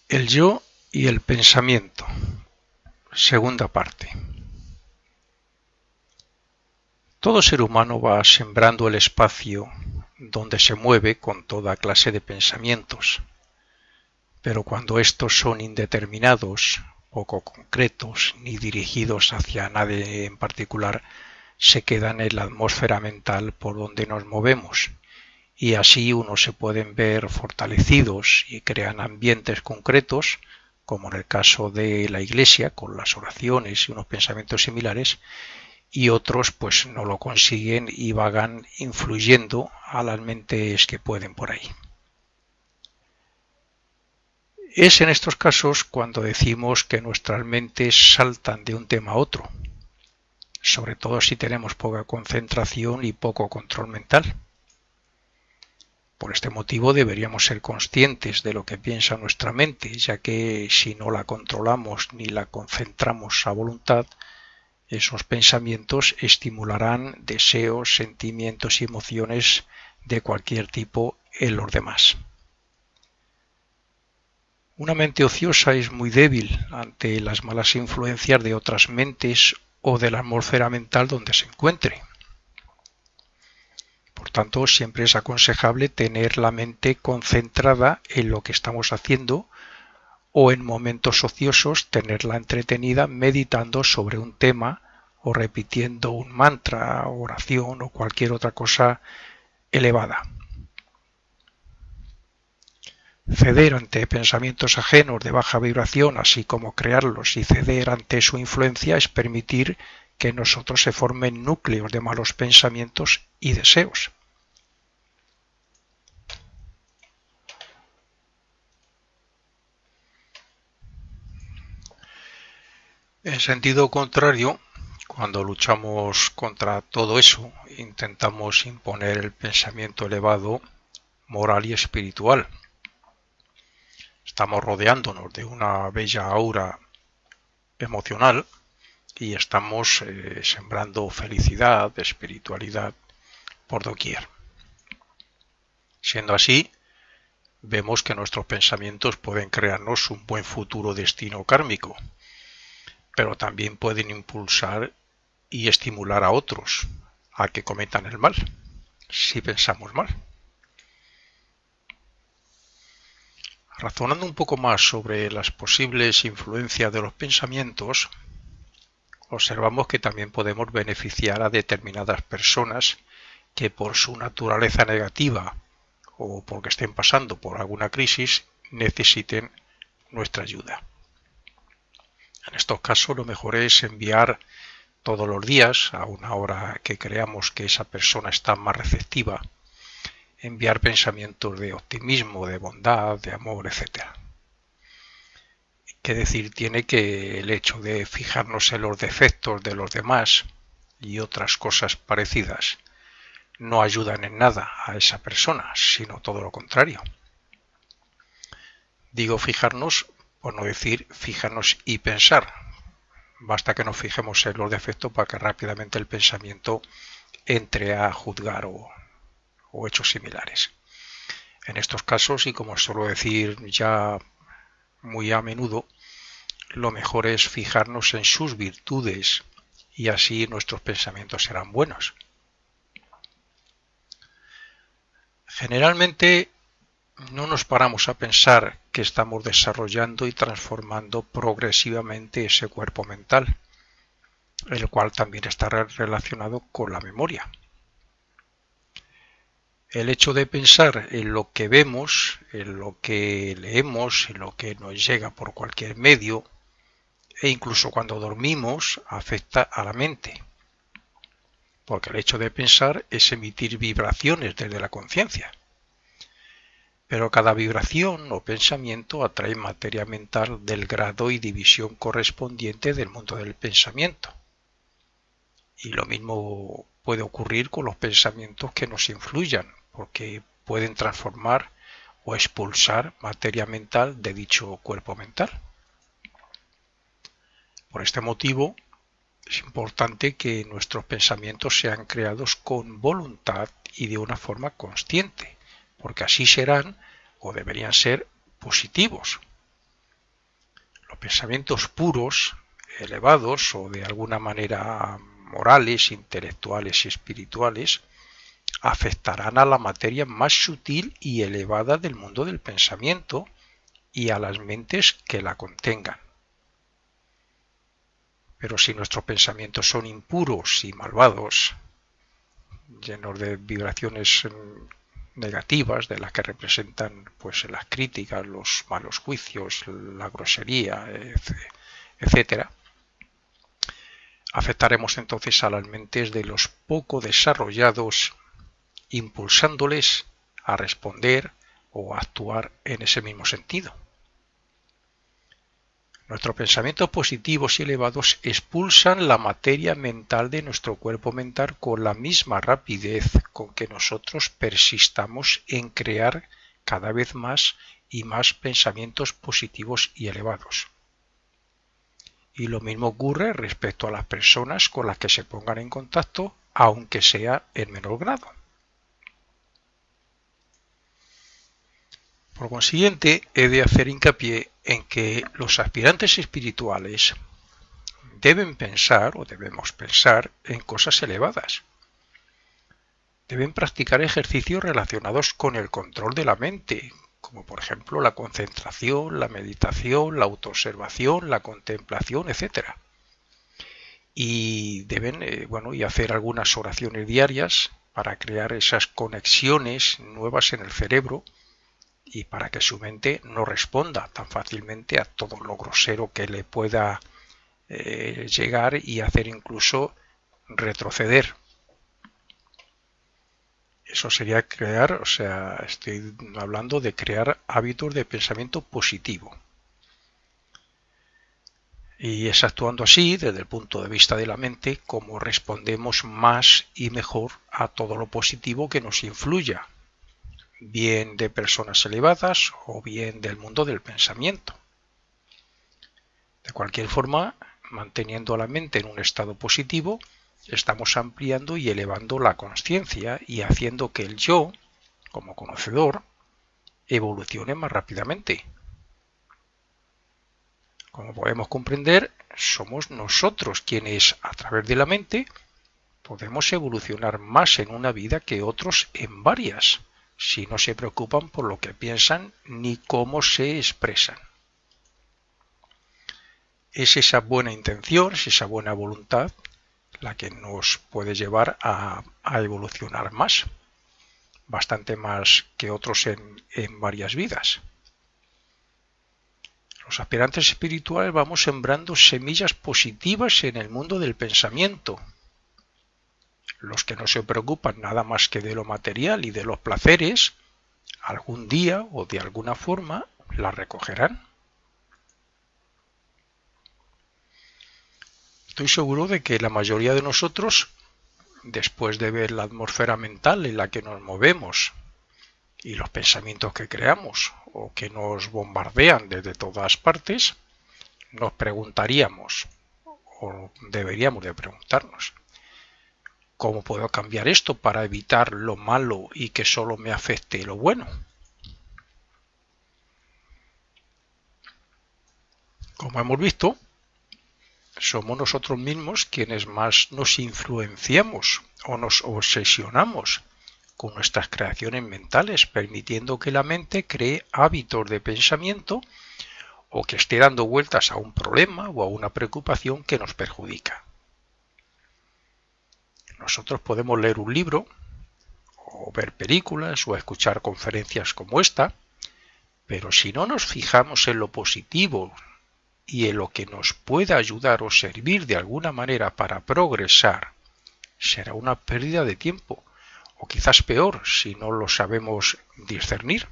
El yo y el pensamiento. Segunda parte. Todo ser humano va sembrando el espacio donde se mueve con toda clase de pensamientos, pero cuando estos son indeterminados, poco concretos ni dirigidos hacia nadie en particular, se quedan en la atmósfera mental por donde nos movemos, y así unos se pueden ver fortalecidos y crean ambientes concretos, como en el caso de la Iglesia, con las oraciones y unos pensamientos similares, y otros pues no lo consiguen y vagan influyendo a las mentes que pueden por ahí. Es en estos casos cuando decimos que nuestras mentes saltan de un tema a otro, sobre todo si tenemos poca concentración y poco control mental. Por este motivo deberíamos ser conscientes de lo que piensa nuestra mente, ya que si no la controlamos ni la concentramos a voluntad, esos pensamientos estimularán deseos, sentimientos y emociones de cualquier tipo en los demás. Una mente ociosa es muy débil ante las malas influencias de otras mentes o de la atmósfera mental donde se encuentre. Por tanto, siempre es aconsejable tener la mente concentrada en lo que estamos haciendo o en momentos ociosos tenerla entretenida meditando sobre un tema o repitiendo un mantra, oración o cualquier otra cosa elevada. Ceder ante pensamientos ajenos de baja vibración, así como crearlos y ceder ante su influencia, es permitir que en nosotros se formen núcleos de malos pensamientos y deseos. En sentido contrario, cuando luchamos contra todo eso, intentamos imponer el pensamiento elevado, moral y espiritual. Estamos rodeándonos de una bella aura emocional y estamos sembrando felicidad, espiritualidad por doquier. Siendo así, vemos que nuestros pensamientos pueden crearnos un buen futuro destino kármico, pero también pueden impulsar y estimular a otros a que cometan el mal, si pensamos mal. Razonando un poco más sobre las posibles influencias de los pensamientos, observamos que también podemos beneficiar a determinadas personas que por su naturaleza negativa o porque estén pasando por alguna crisis necesiten nuestra ayuda. En estos casos lo mejor es enviar todos los días, a una hora que creamos que esa persona está más receptiva, enviar pensamientos de optimismo, de bondad, de amor, etc. ¿Qué decir tiene que el hecho de fijarnos en los defectos de los demás y otras cosas parecidas no ayudan en nada a esa persona, sino todo lo contrario? Digo fijarnos, por no decir fijarnos y pensar. Basta que nos fijemos en los defectos para que rápidamente el pensamiento entre a juzgar o hechos similares. En estos casos, y como suelo decir ya muy a menudo, lo mejor es fijarnos en sus virtudes y así nuestros pensamientos serán buenos. Generalmente no nos paramos a pensar que estamos desarrollando y transformando progresivamente ese cuerpo mental, el cual también está relacionado con la memoria. El hecho de pensar en lo que vemos, en lo que leemos, en lo que nos llega por cualquier medio, e incluso cuando dormimos, afecta a la mente, porque el hecho de pensar es emitir vibraciones desde la conciencia. Pero cada vibración o pensamiento atrae materia mental del grado y división correspondiente del mundo del pensamiento. Y lo mismo puede ocurrir con los pensamientos que nos influyan, porque pueden transformar o expulsar materia mental de dicho cuerpo mental. Por este motivo, es importante que nuestros pensamientos sean creados con voluntad y de una forma consciente, porque así serán o deberían ser positivos. Los pensamientos puros, elevados o de alguna manera morales, intelectuales y espirituales, afectarán a la materia más sutil y elevada del mundo del pensamiento y a las mentes que la contengan. Pero si nuestros pensamientos son impuros y malvados, llenos de vibraciones negativas, de las que representan pues las críticas, los malos juicios, la grosería, etcétera, afectaremos entonces a las mentes de los poco desarrollados, impulsándoles a responder o a actuar en ese mismo sentido. Nuestros pensamientos positivos y elevados expulsan la materia mental de nuestro cuerpo mental con la misma rapidez con que nosotros persistamos en crear cada vez más y más pensamientos positivos y elevados. Y lo mismo ocurre respecto a las personas con las que se pongan en contacto, aunque sea en menor grado. Por consiguiente, he de hacer hincapié en que los aspirantes espirituales deben pensar o debemos pensar en cosas elevadas. Deben practicar ejercicios relacionados con el control de la mente, como por ejemplo la concentración, la meditación, la autoobservación, la contemplación, etc. Y deben y hacer algunas oraciones diarias para crear esas conexiones nuevas en el cerebro y para que su mente no responda tan fácilmente a todo lo grosero que le pueda llegar y hacer incluso retroceder. Eso sería crear, estoy hablando de crear hábitos de pensamiento positivo. Y es actuando así, desde el punto de vista de la mente, como respondemos más y mejor a todo lo positivo que nos influya, bien de personas elevadas o bien del mundo del pensamiento. De cualquier forma, manteniendo a la mente en un estado positivo, estamos ampliando y elevando la consciencia y haciendo que el yo, como conocedor, evolucione más rápidamente. Como podemos comprender, somos nosotros quienes, a través de la mente, podemos evolucionar más en una vida que otros en varias, si no se preocupan por lo que piensan ni cómo se expresan. Es esa buena intención, es esa buena voluntad la que nos puede llevar a evolucionar más, bastante más que otros en varias vidas. Los aspirantes espirituales vamos sembrando semillas positivas en el mundo del pensamiento. Los que no se preocupan nada más que de lo material y de los placeres, algún día o de alguna forma las recogerán. Estoy seguro de que la mayoría de nosotros, después de ver la atmósfera mental en la que nos movemos y los pensamientos que creamos o que nos bombardean desde todas partes, nos preguntaríamos, o deberíamos de preguntarnos, ¿cómo puedo cambiar esto para evitar lo malo y que solo me afecte lo bueno? Como hemos visto, somos nosotros mismos quienes más nos influenciamos o nos obsesionamos con nuestras creaciones mentales, permitiendo que la mente cree hábitos de pensamiento o que esté dando vueltas a un problema o a una preocupación que nos perjudica. Nosotros podemos leer un libro, o ver películas, o escuchar conferencias como esta, pero si no nos fijamos en lo positivo y en lo que nos pueda ayudar o servir de alguna manera para progresar, será una pérdida de tiempo, o quizás peor si no lo sabemos discernir.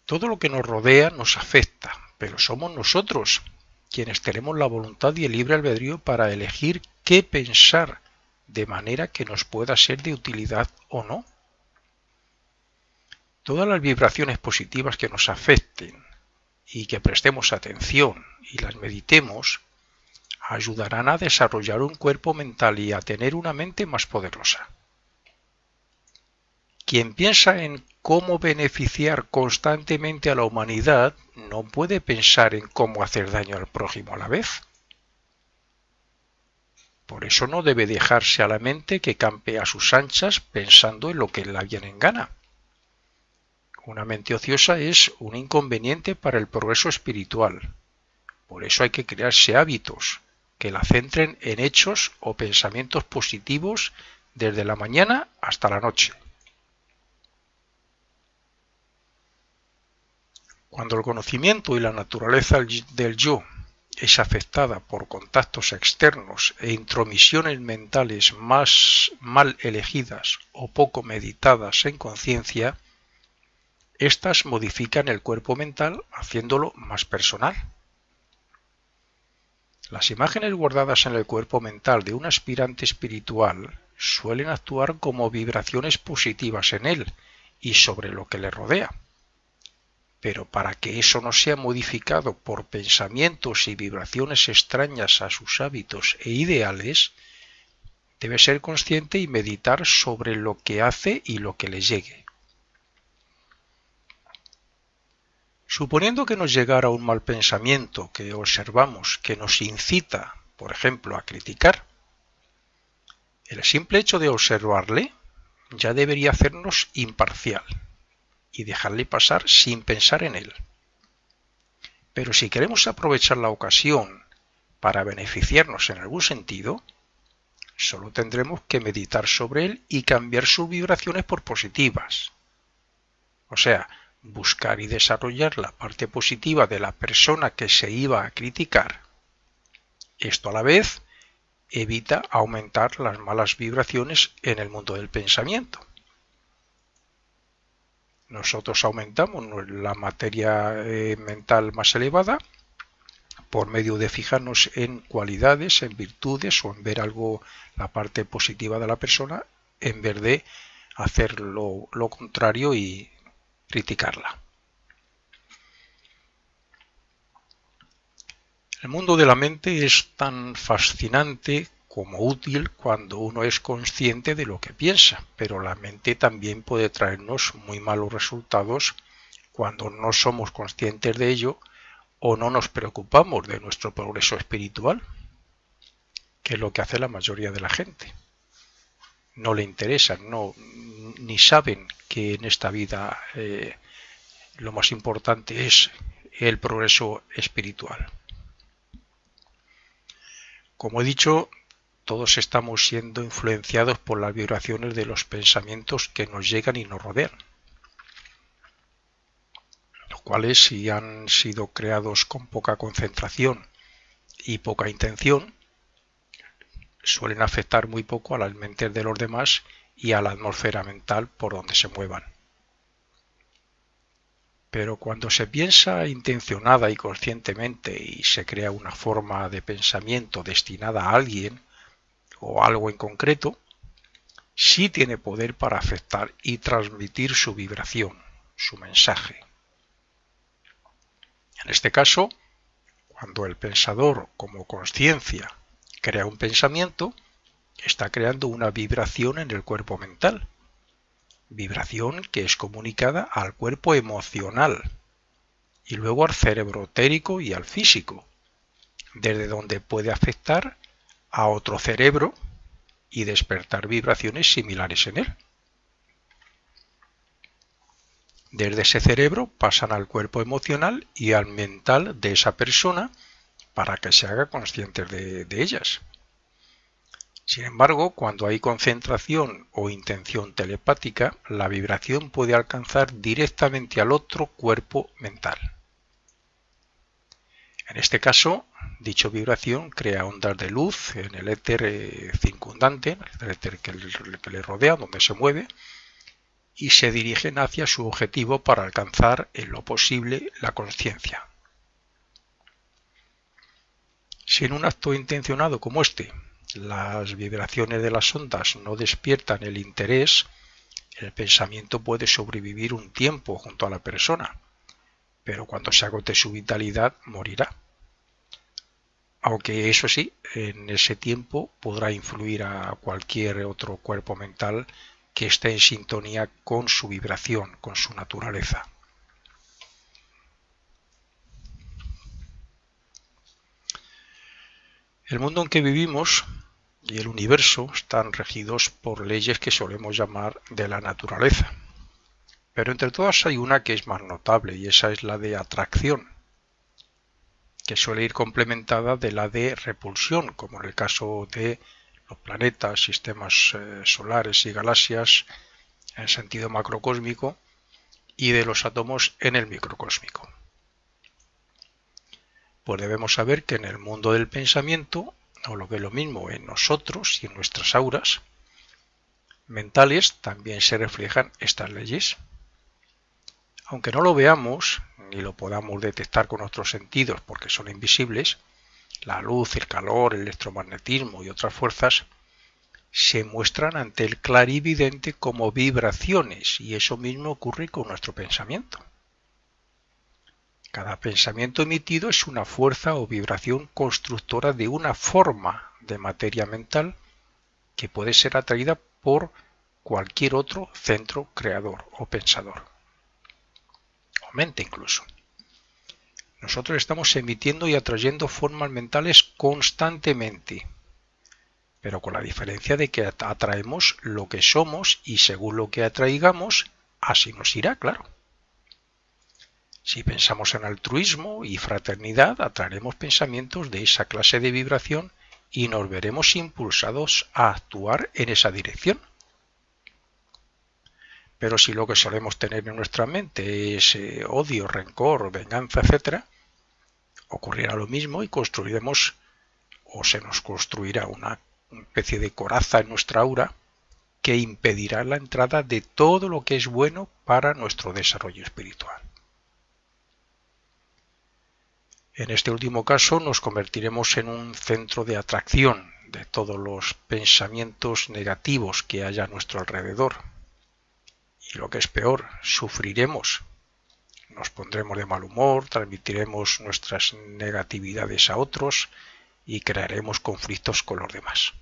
Todo lo que nos rodea nos afecta, pero somos nosotros quienes tenemos la voluntad y el libre albedrío para elegir qué pensar de manera que nos pueda ser de utilidad o no. Todas las vibraciones positivas que nos afecten y que prestemos atención y las meditemos ayudarán a desarrollar un cuerpo mental y a tener una mente más poderosa. Quien piensa en cómo beneficiar constantemente a la humanidad, no puede pensar en cómo hacer daño al prójimo a la vez. Por eso no debe dejarse a la mente que campe a sus anchas pensando en lo que la viene en gana. Una mente ociosa es un inconveniente para el progreso espiritual. Por eso hay que crearse hábitos que la centren en hechos o pensamientos positivos desde la mañana hasta la noche. Cuando el conocimiento y la naturaleza del yo es afectada por contactos externos e intromisiones mentales más mal elegidas o poco meditadas en conciencia, estas modifican el cuerpo mental haciéndolo más personal. Las imágenes guardadas en el cuerpo mental de un aspirante espiritual suelen actuar como vibraciones positivas en él y sobre lo que le rodea. Pero para que eso no sea modificado por pensamientos y vibraciones extrañas a sus hábitos e ideales, debe ser consciente y meditar sobre lo que hace y lo que le llegue. Suponiendo que nos llegara un mal pensamiento que observamos que nos incita, por ejemplo, a criticar, el simple hecho de observarle ya debería hacernos imparcial y dejarle pasar sin pensar en él. Pero si queremos aprovechar la ocasión para beneficiarnos en algún sentido, solo tendremos que meditar sobre él y cambiar sus vibraciones por positivas. O sea, buscar y desarrollar la parte positiva de la persona que se iba a criticar. Esto a la vez evita aumentar las malas vibraciones en el mundo del pensamiento. Nosotros aumentamos la materia mental más elevada por medio de fijarnos en cualidades, en virtudes o en ver algo, la parte positiva de la persona, en vez de hacer lo contrario y criticarla. El mundo de la mente es tan fascinante como útil cuando uno es consciente de lo que piensa, pero la mente también puede traernos muy malos resultados cuando no somos conscientes de ello o no nos preocupamos de nuestro progreso espiritual, que es lo que hace la mayoría de la gente. No le interesan, ni saben que en esta vida lo más importante es el progreso espiritual. Como he dicho, todos estamos siendo influenciados por las vibraciones de los pensamientos que nos llegan y nos rodean, los cuales, si han sido creados con poca concentración y poca intención, suelen afectar muy poco a las mentes de los demás y a la atmósfera mental por donde se muevan. Pero cuando se piensa intencionada y conscientemente y se crea una forma de pensamiento destinada a alguien o algo en concreto, sí tiene poder para afectar y transmitir su vibración, su mensaje. En este caso, cuando el pensador como conciencia crea un pensamiento, está creando una vibración en el cuerpo mental. Vibración que es comunicada al cuerpo emocional y luego al cerebro etérico y al físico, desde donde puede afectar a otro cerebro y despertar vibraciones similares en él. Desde ese cerebro pasan al cuerpo emocional y al mental de esa persona para que se haga consciente de ellas. Sin embargo, cuando hay concentración o intención telepática, la vibración puede alcanzar directamente al otro cuerpo mental. En este caso, dicha vibración crea ondas de luz en el éter circundante, el éter que le rodea, donde se mueve, y se dirigen hacia su objetivo para alcanzar en lo posible la conciencia. Si en un acto intencionado como este, las vibraciones de las ondas no despiertan el interés, el pensamiento puede sobrevivir un tiempo junto a la persona, pero cuando se agote su vitalidad morirá. Aunque eso sí, en ese tiempo podrá influir a cualquier otro cuerpo mental que esté en sintonía con su vibración, con su naturaleza. El mundo en que vivimos y el universo están regidos por leyes que solemos llamar de la naturaleza. Pero entre todas hay una que es más notable y esa es la de atracción, que suele ir complementada de la de repulsión, como en el caso de los planetas, sistemas solares y galaxias en sentido macrocósmico y de los átomos en el microcósmico. Pues debemos saber que en el mundo del pensamiento, o lo que es lo mismo en nosotros y en nuestras auras mentales, también se reflejan estas leyes. Aunque no lo veamos, ni lo podamos detectar con otros sentidos porque son invisibles, la luz, el calor, el electromagnetismo y otras fuerzas se muestran ante el clarividente como vibraciones, y eso mismo ocurre con nuestro pensamiento. Cada pensamiento emitido es una fuerza o vibración constructora de una forma de materia mental que puede ser atraída por cualquier otro centro creador o pensador, o mente incluso. Nosotros estamos emitiendo y atrayendo formas mentales constantemente, pero con la diferencia de que atraemos lo que somos y según lo que atraigamos, así nos irá, claro. Si pensamos en altruismo y fraternidad, atraeremos pensamientos de esa clase de vibración y nos veremos impulsados a actuar en esa dirección. Pero si lo que solemos tener en nuestra mente es odio, rencor, venganza, etc., ocurrirá lo mismo y construiremos o se nos construirá una especie de coraza en nuestra aura que impedirá la entrada de todo lo que es bueno para nuestro desarrollo espiritual. En este último caso nos convertiremos en un centro de atracción de todos los pensamientos negativos que haya a nuestro alrededor. Y lo que es peor, sufriremos. Nos pondremos de mal humor, transmitiremos nuestras negatividades a otros y crearemos conflictos con los demás.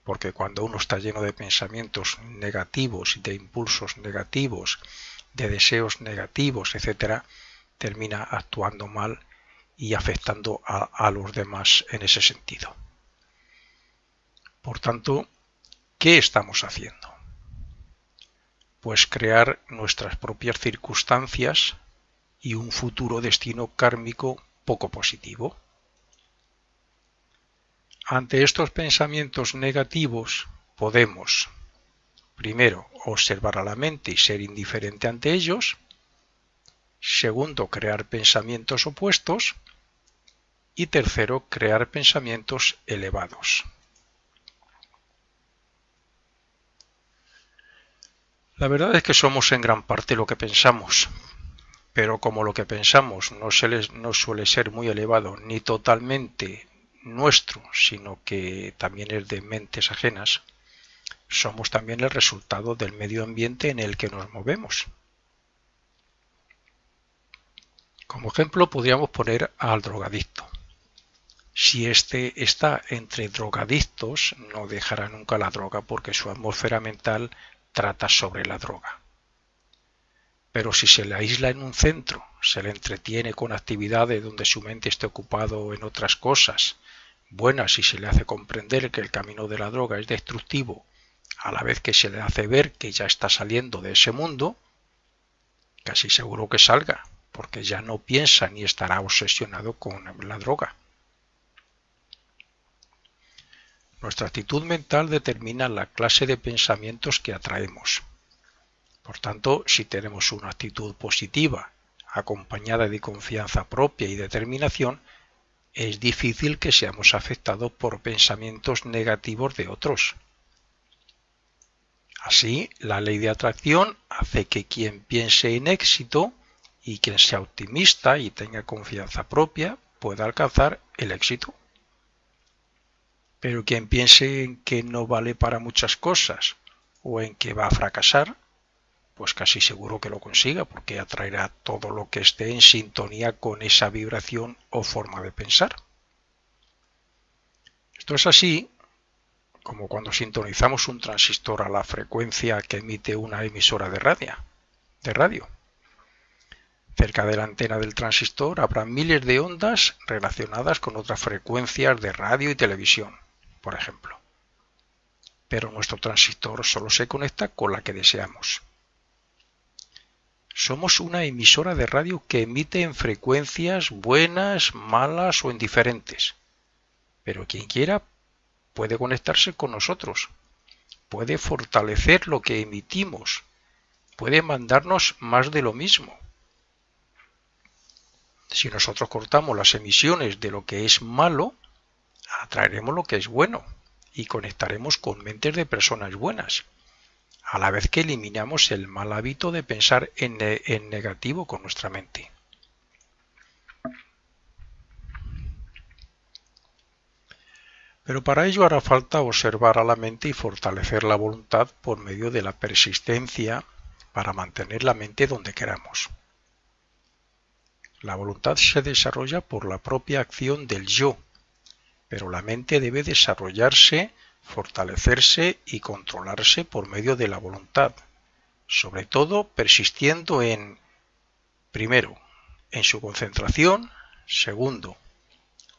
Porque cuando uno está lleno de pensamientos negativos, de impulsos negativos, de deseos negativos, etc., termina actuando mal y afectando a los demás en ese sentido. Por tanto, ¿qué estamos haciendo? Pues crear nuestras propias circunstancias y un futuro destino kármico poco positivo. Ante estos pensamientos negativos podemos, primero, observar a la mente y ser indiferente ante ellos. Segundo, crear pensamientos opuestos. Y tercero, crear pensamientos elevados. La verdad es que somos en gran parte lo que pensamos, pero como lo que pensamos no suele ser muy elevado ni totalmente nuestro, sino que también es de mentes ajenas, somos también el resultado del medio ambiente en el que nos movemos. Como ejemplo podríamos poner al drogadicto. Si éste está entre drogadictos, no dejará nunca la droga porque su atmósfera mental trata sobre la droga. Pero si se le aísla en un centro, se le entretiene con actividades donde su mente esté ocupado en otras cosas buenas y se le hace comprender que el camino de la droga es destructivo, a la vez que se le hace ver que ya está saliendo de ese mundo, casi seguro que salga, porque ya no piensa ni estará obsesionado con la droga. Nuestra actitud mental determina la clase de pensamientos que atraemos. Por tanto, si tenemos una actitud positiva, acompañada de confianza propia y determinación, es difícil que seamos afectados por pensamientos negativos de otros. Así, la ley de atracción hace que quien piense en éxito y quien sea optimista y tenga confianza propia pueda alcanzar el éxito. Pero quien piense en que no vale para muchas cosas o en que va a fracasar, pues casi seguro que lo consiga porque atraerá todo lo que esté en sintonía con esa vibración o forma de pensar. Esto es así como cuando sintonizamos un transistor a la frecuencia que emite una emisora de radio. Cerca de la antena del transistor habrá miles de ondas relacionadas con otras frecuencias de radio y televisión, por ejemplo. Pero nuestro transistor solo se conecta con la que deseamos. Somos una emisora de radio que emite en frecuencias buenas, malas o indiferentes. Pero quien quiera puede conectarse con nosotros, puede fortalecer lo que emitimos, puede mandarnos más de lo mismo. Si nosotros cortamos las emisiones de lo que es malo, atraeremos lo que es bueno y conectaremos con mentes de personas buenas, a la vez que eliminamos el mal hábito de pensar en negativo con nuestra mente. Pero para ello hará falta observar a la mente y fortalecer la voluntad por medio de la persistencia para mantener la mente donde queramos. La voluntad se desarrolla por la propia acción del yo, pero la mente debe desarrollarse, fortalecerse y controlarse por medio de la voluntad, sobre todo persistiendo primero, en su concentración, segundo,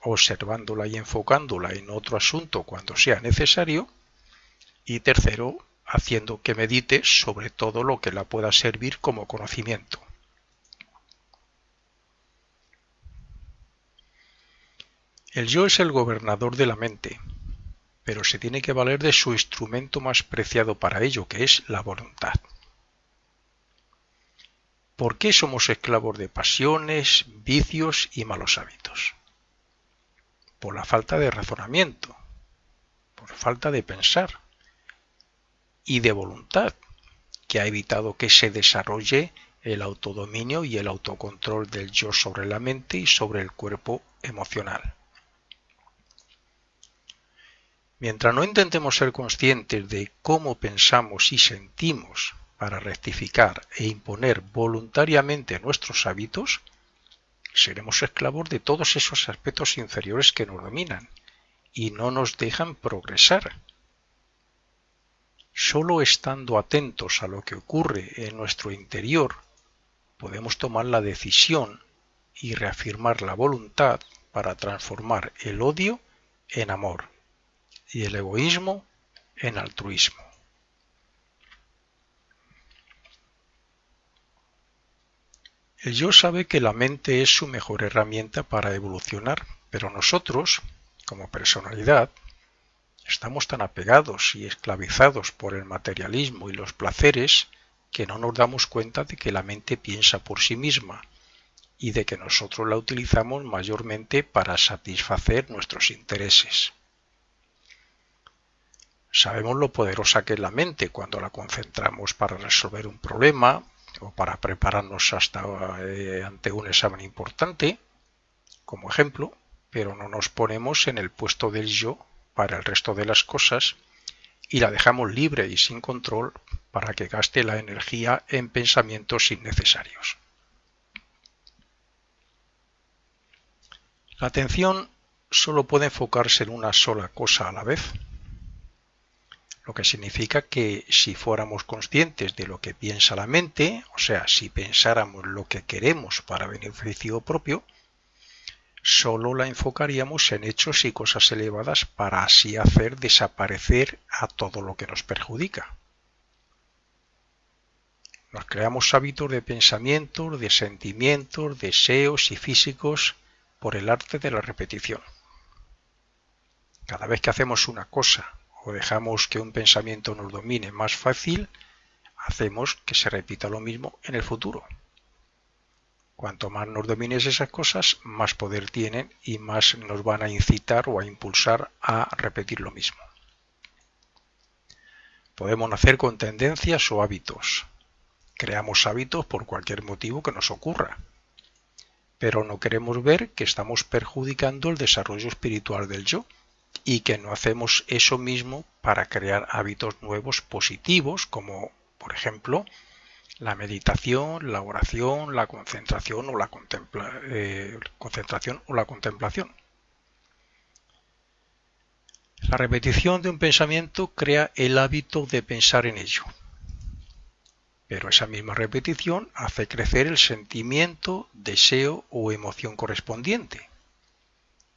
observándola y enfocándola en otro asunto cuando sea necesario, y tercero, haciendo que medite sobre todo lo que la pueda servir como conocimiento. El yo es el gobernador de la mente, pero se tiene que valer de su instrumento más preciado para ello, que es la voluntad. ¿Por qué somos esclavos de pasiones, vicios y malos hábitos? Por la falta de razonamiento, por falta de pensar y de voluntad, que ha evitado que se desarrolle el autodominio y el autocontrol del yo sobre la mente y sobre el cuerpo emocional. Mientras no intentemos ser conscientes de cómo pensamos y sentimos para rectificar e imponer voluntariamente nuestros hábitos, seremos esclavos de todos esos aspectos inferiores que nos dominan y no nos dejan progresar. Solo estando atentos a lo que ocurre en nuestro interior, podemos tomar la decisión y reafirmar la voluntad para transformar el odio en amor y el egoísmo en altruismo. El yo sabe que la mente es su mejor herramienta para evolucionar, pero nosotros, como personalidad, estamos tan apegados y esclavizados por el materialismo y los placeres que no nos damos cuenta de que la mente piensa por sí misma y de que nosotros la utilizamos mayormente para satisfacer nuestros intereses. Sabemos lo poderosa que es la mente cuando la concentramos para resolver un problema o para prepararnos ante un examen importante, como ejemplo, pero no nos ponemos en el puesto del yo para el resto de las cosas y la dejamos libre y sin control para que gaste la energía en pensamientos innecesarios. La atención solo puede enfocarse en una sola cosa a la vez, lo que significa que si fuéramos conscientes de lo que piensa la mente, o sea, si pensáramos lo que queremos para beneficio propio, solo la enfocaríamos en hechos y cosas elevadas para así hacer desaparecer a todo lo que nos perjudica. Nos creamos hábitos de pensamientos, de sentimientos, deseos y físicos por el arte de la repetición. Cada vez que hacemos una cosa o dejamos que un pensamiento nos domine más fácil, hacemos que se repita lo mismo en el futuro. Cuanto más nos domines esas cosas, más poder tienen y más nos van a incitar o a impulsar a repetir lo mismo. Podemos nacer con tendencias o hábitos. Creamos hábitos por cualquier motivo que nos ocurra, pero no queremos ver que estamos perjudicando el desarrollo espiritual del yo y que no hacemos eso mismo para crear hábitos nuevos positivos, como por ejemplo la meditación, la oración, la concentración o la contemplación. La repetición de un pensamiento crea el hábito de pensar en ello, pero esa misma repetición hace crecer el sentimiento, deseo o emoción correspondiente.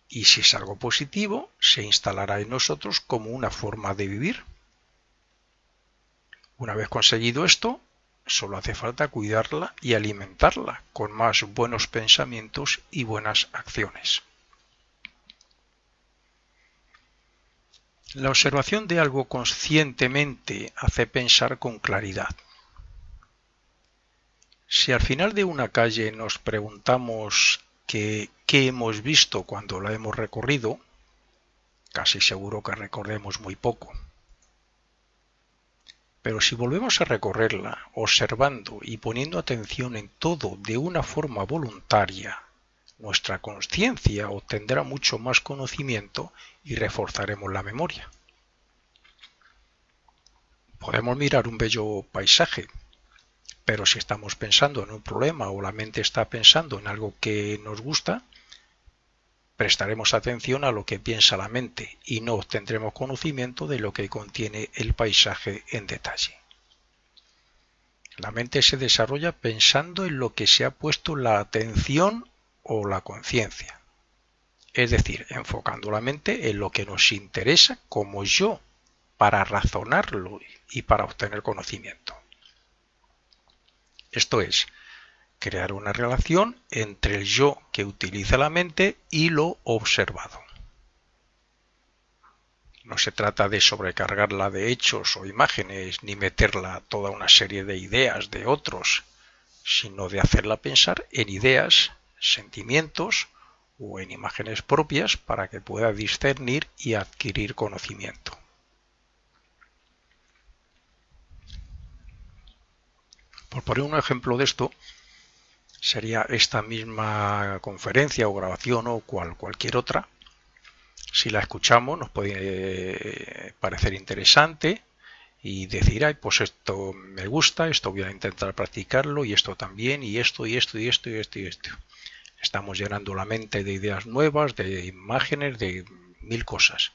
Y si es algo positivo, se instalará en nosotros como una forma de vivir. Una vez conseguido esto, solo hace falta cuidarla y alimentarla con más buenos pensamientos y buenas acciones. La observación de algo conscientemente hace pensar con claridad. Si al final de una calle nos preguntamos qué hemos visto cuando la hemos recorrido, casi seguro que recordemos muy poco. Pero si volvemos a recorrerla, observando y poniendo atención en todo de una forma voluntaria, nuestra conciencia obtendrá mucho más conocimiento y reforzaremos la memoria. Podemos mirar un bello paisaje, pero si estamos pensando en un problema o la mente está pensando en algo que nos gusta, prestaremos atención a lo que piensa la mente y no obtendremos conocimiento de lo que contiene el paisaje en detalle. La mente se desarrolla pensando en lo que se ha puesto la atención o la conciencia, es decir, enfocando la mente en lo que nos interesa como yo, para razonarlo y para obtener conocimiento. Esto es, crear una relación entre el yo que utiliza la mente y lo observado. No se trata de sobrecargarla de hechos o imágenes ni meterla a toda una serie de ideas de otros, sino de hacerla pensar en ideas, sentimientos o en imágenes propias para que pueda discernir y adquirir conocimiento. Por poner un ejemplo de esto, sería esta misma conferencia o grabación o cualquier otra. Si la escuchamos nos puede parecer interesante y decir, ay, pues esto me gusta, esto voy a intentar practicarlo y esto también y esto y esto y esto y esto y esto. Estamos llenando la mente de ideas nuevas, de imágenes, de mil cosas.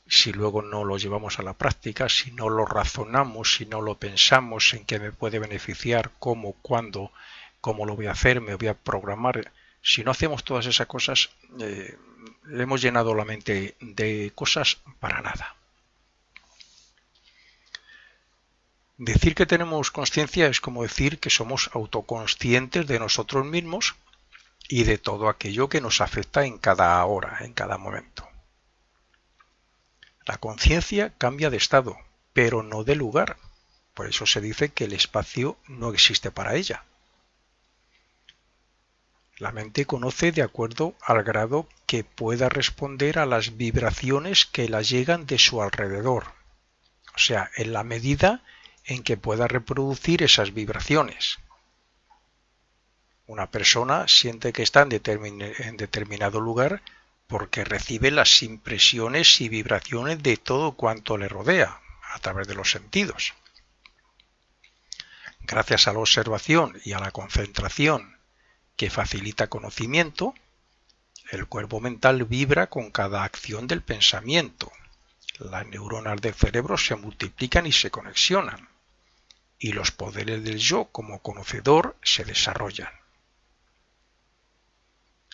Si luego no lo llevamos a la práctica, si no lo razonamos, si no lo pensamos en qué me puede beneficiar, cómo, cuándo, cómo lo voy a hacer, me voy a programar, si no hacemos todas esas cosas, le hemos llenado la mente de cosas para nada. Decir que tenemos conciencia es como decir que somos autoconscientes de nosotros mismos y de todo aquello que nos afecta en cada hora, en cada momento. La conciencia cambia de estado, pero no de lugar. Por eso se dice que el espacio no existe para ella. La mente conoce de acuerdo al grado que pueda responder a las vibraciones que la llegan de su alrededor. O sea, en la medida en que pueda reproducir esas vibraciones. Una persona siente que está en determinado lugar porque recibe las impresiones y vibraciones de todo cuanto le rodea a través de los sentidos. Gracias a la observación y a la concentración que facilita conocimiento, el cuerpo mental vibra con cada acción del pensamiento. Las neuronas del cerebro se multiplican y se conexionan, y los poderes del yo como conocedor se desarrollan.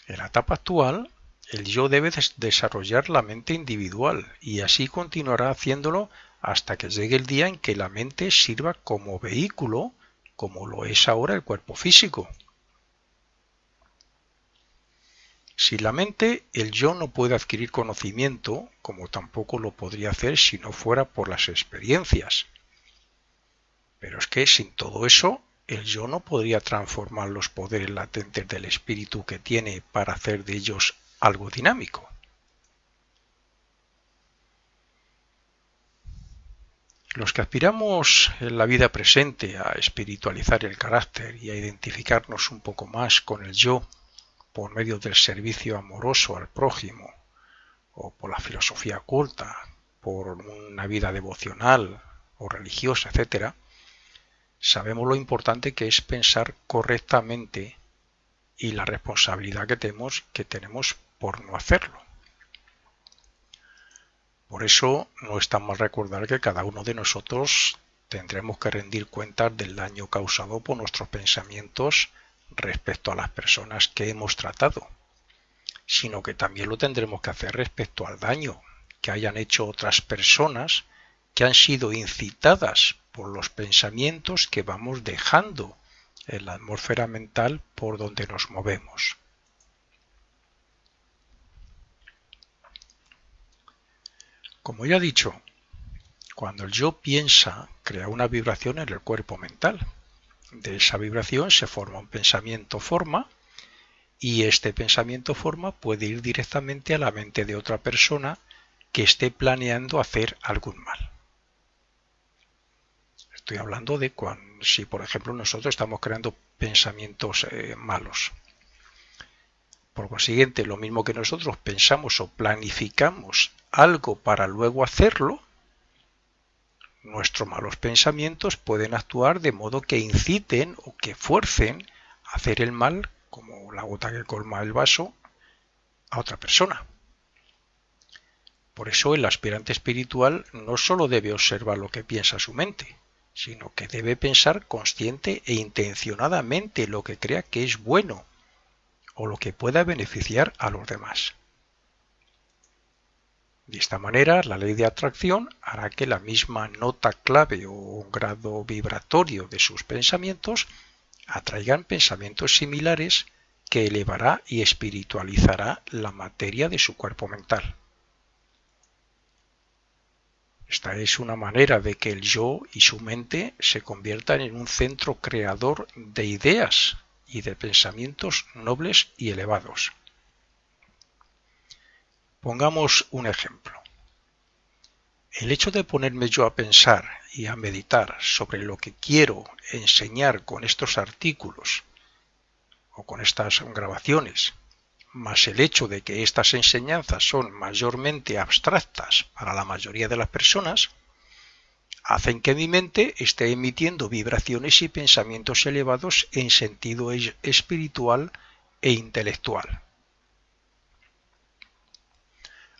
En la etapa actual, el yo debe desarrollar la mente individual y así continuará haciéndolo hasta que llegue el día en que la mente sirva como vehículo, como lo es ahora el cuerpo físico. Sin la mente, el yo no puede adquirir conocimiento, como tampoco lo podría hacer si no fuera por las experiencias. Pero es que sin todo eso, el yo no podría transformar los poderes latentes del espíritu que tiene para hacer de ellos algo dinámico. Los que aspiramos en la vida presente a espiritualizar el carácter y a identificarnos un poco más con el yo por medio del servicio amoroso al prójimo, o por la filosofía oculta, por una vida devocional o religiosa, etc., sabemos lo importante que es pensar correctamente y la responsabilidad que tenemos por no hacerlo. Por eso no está mal recordar que cada uno de nosotros tendremos que rendir cuentas del daño causado por nuestros pensamientos respecto a las personas que hemos tratado, sino que también lo tendremos que hacer respecto al daño que hayan hecho otras personas que han sido incitadas por los pensamientos que vamos dejando en la atmósfera mental por donde nos movemos. Como ya he dicho, cuando el yo piensa, crea una vibración en el cuerpo mental. De esa vibración se forma un pensamiento forma y este pensamiento forma puede ir directamente a la mente de otra persona que esté planeando hacer algún mal. Estoy hablando de cuando, si por ejemplo nosotros estamos creando pensamientos malos. Por consiguiente, lo mismo que nosotros pensamos o planificamos algo para luego hacerlo, nuestros malos pensamientos pueden actuar de modo que inciten o que fuercen a hacer el mal, como la gota que colma el vaso, a otra persona. Por eso el aspirante espiritual no solo debe observar lo que piensa su mente, sino que debe pensar consciente e intencionadamente lo que crea que es bueno o lo que pueda beneficiar a los demás. De esta manera, la ley de atracción hará que la misma nota clave o grado vibratorio de sus pensamientos atraigan pensamientos similares que elevará y espiritualizará la materia de su cuerpo mental. Esta es una manera de que el yo y su mente se conviertan en un centro creador de ideas y de pensamientos nobles y elevados. Pongamos un ejemplo. El hecho de ponerme yo a pensar y a meditar sobre lo que quiero enseñar con estos artículos o con estas grabaciones, más el hecho de que estas enseñanzas son mayormente abstractas para la mayoría de las personas, hacen que mi mente esté emitiendo vibraciones y pensamientos elevados en sentido espiritual e intelectual.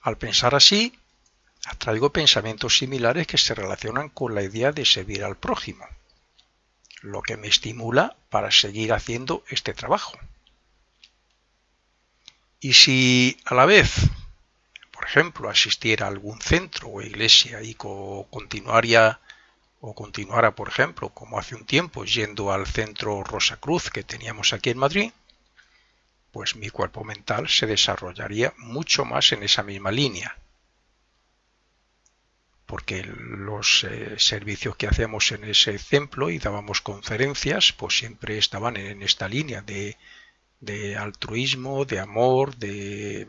Al pensar así, atraigo pensamientos similares que se relacionan con la idea de servir al prójimo, lo que me estimula para seguir haciendo este trabajo. Y si a la vez, por ejemplo, asistiera a algún centro o iglesia y continuara, por ejemplo, como hace un tiempo, yendo al centro Rosacruz que teníamos aquí en Madrid, pues mi cuerpo mental se desarrollaría mucho más en esa misma línea. Porque los servicios que hacíamos en ese templo y dábamos conferencias, pues siempre estaban en esta línea de altruismo, de amor, de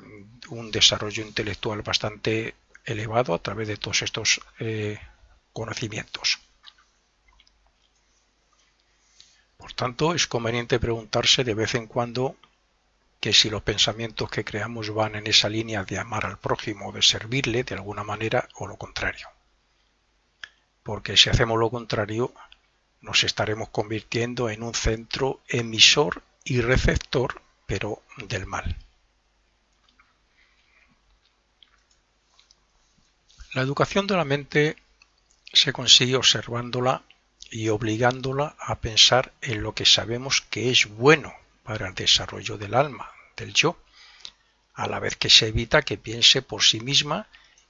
un desarrollo intelectual bastante elevado a través de todos estos conocimientos. Por tanto, es conveniente preguntarse de vez en cuando que si los pensamientos que creamos van en esa línea de amar al prójimo o de servirle de alguna manera o lo contrario. Porque si hacemos lo contrario, nos estaremos convirtiendo en un centro emisor y receptor, pero del mal. La educación de la mente se consigue observándola y obligándola a pensar en lo que sabemos que es bueno para el desarrollo del alma, del yo, a la vez que se evita que piense por sí misma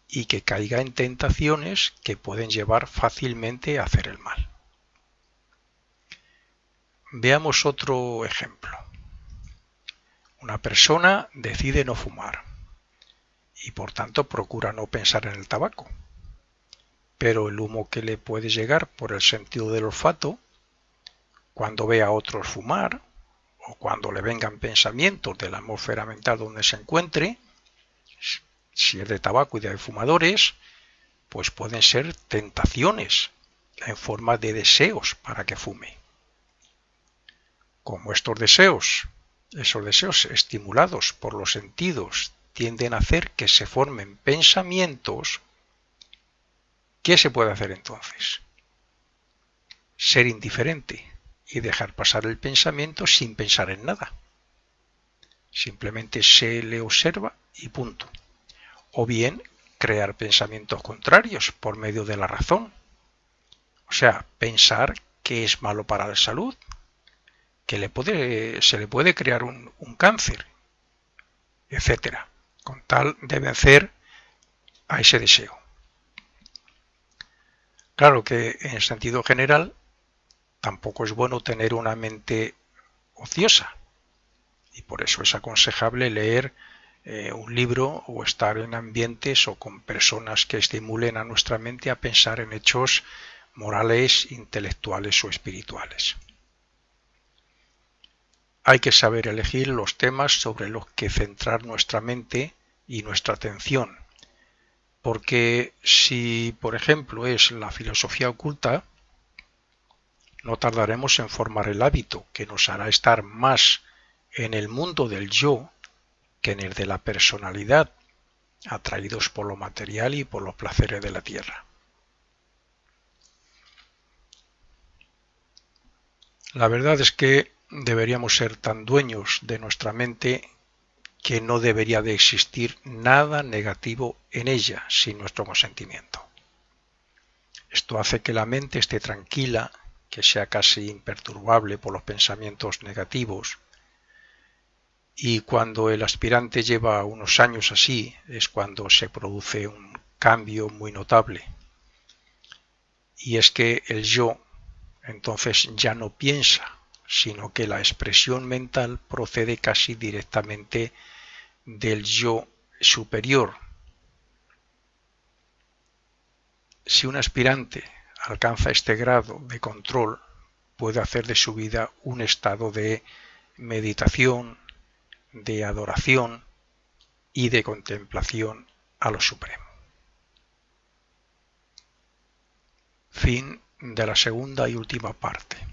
y que caiga en tentaciones que pueden llevar fácilmente a hacer el mal. Veamos otro ejemplo. Una persona decide no fumar y por tanto procura no pensar en el tabaco. Pero el humo que le puede llegar por el sentido del olfato, cuando ve a otros fumar, o cuando le vengan pensamientos de la atmósfera mental donde se encuentre, si es de tabaco y de fumadores, pues pueden ser tentaciones en forma de deseos para que fume. Como esos deseos estimulados por los sentidos tienden a hacer que se formen pensamientos, ¿qué se puede hacer entonces? Ser indiferente y dejar pasar el pensamiento sin pensar en nada. Simplemente se le observa y punto. O bien crear pensamientos contrarios por medio de la razón. O sea, pensar que es malo para la salud, que se le puede crear un cáncer, etcétera, con tal de vencer a ese deseo. Claro que en sentido general tampoco es bueno tener una mente ociosa y por eso es aconsejable leer un libro o estar en ambientes o con personas que estimulen a nuestra mente a pensar en hechos morales, intelectuales o espirituales. Hay que saber elegir los temas sobre los que centrar nuestra mente y nuestra atención, porque si, por ejemplo, es la filosofía oculta, no tardaremos en formar el hábito que nos hará estar más en el mundo del yo que en el de la personalidad, atraídos por lo material y por los placeres de la tierra. La verdad es que deberíamos ser tan dueños de nuestra mente que no debería de existir nada negativo en ella sin nuestro consentimiento. Esto hace que la mente esté tranquila, que sea casi imperturbable por los pensamientos negativos, y cuando el aspirante lleva unos años así es cuando se produce un cambio muy notable. Y es que el yo entonces ya no piensa, sino que la expresión mental procede casi directamente del yo superior. Si un aspirante alcanza este grado de control, puede hacer de su vida un estado de meditación, de adoración y de contemplación a lo supremo. Fin de la segunda y última parte.